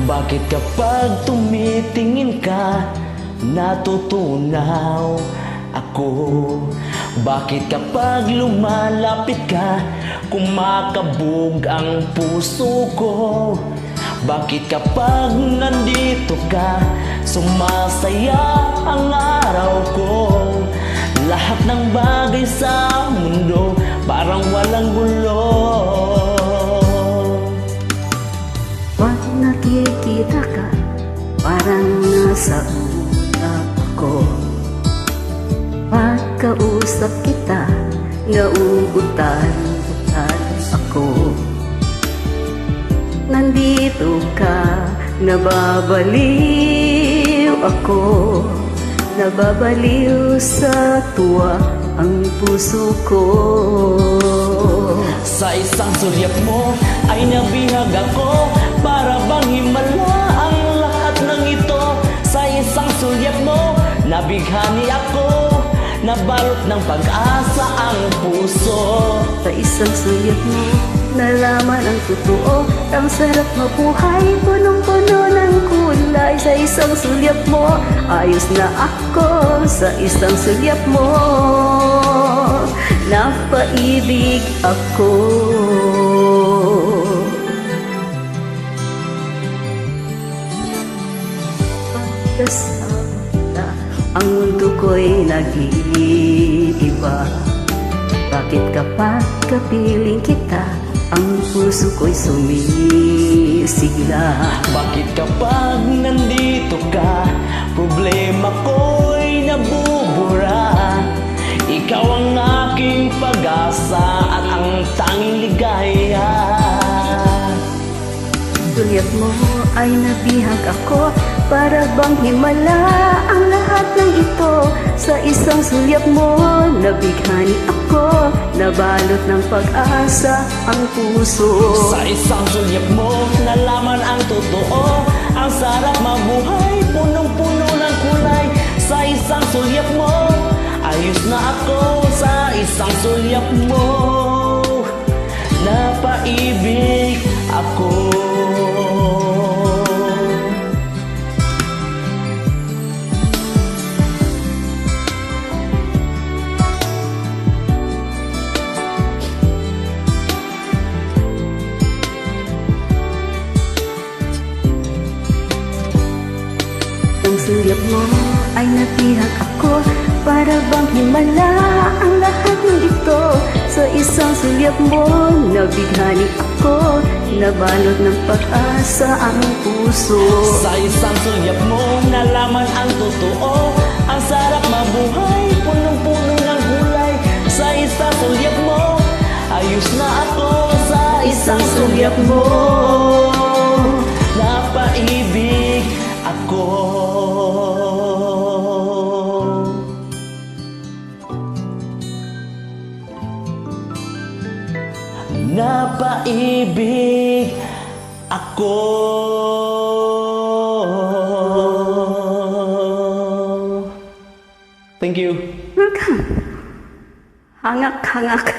Bakit kapag tumitingin ka, natutunaw ako? Bakit kapag lumalapit ka, kumakabog ang puso ko? Bakit kapag nandito ka, sumasaya ang araw ko? Lahat ng bagay sa mundo parang walang gulo. Pag nakikita ka, parang nasa ulap ko. Pagkausap kita, nauutal-utal ako. Nandito ka, nababaliw ako. Nababaliw sa tuwa ang puso ko. Sa isang sulyap mo ay nabihag ako, para bang himala ang lahat ng ito. Sa isang sulyap mo, nabighani ako, nabalot ng pag-asa ang puso. Sa isang sulyap mo, nalaman ang totoo. Ang sarap mabuhay, punong-puno ng kulay. Sa isang sulyap mo, ayos na ako. Sa isang sulyap mo, napaibig ako. Kasama kita, ang mundo ko'y nag-iiba. Bakit kapag kapiling kita, ang puso ko'y sumisigla? Bakit kapag nandito ka, problema ko'y nabubura? Ikaw ang aking pag-asa at ang tanging ligaya. Sulyap mo ay nabihag ako, para bang himala ang lahat ng ito. Sa isang sulyap mo, nabighani ako, nabalot ng pag-asa ang puso. Sa isang sulyap mo, nalaman ang totoo. Ang sarap mabuhay, punong-puno ng kulay. Sa isang sulyap mo, ayos na ako. Sa isang sulyap mo, napaibig ako. Ang sulyap mo ay nabihag ako, para bang himala ang lahat ng ito. Sa isang sulyap mo, nabighani ako, nabalot ng pag-asa ang puso. Sa isang sulyap mo, nalaman ang totoo. Ang sarap mabuhay, punong-puno ng kulay. Sa isang sulyap mo, ayos na ako. Sa isang sulyap mo, napaibig ako. Napaibig ako. Thank you. Hangak-hangak.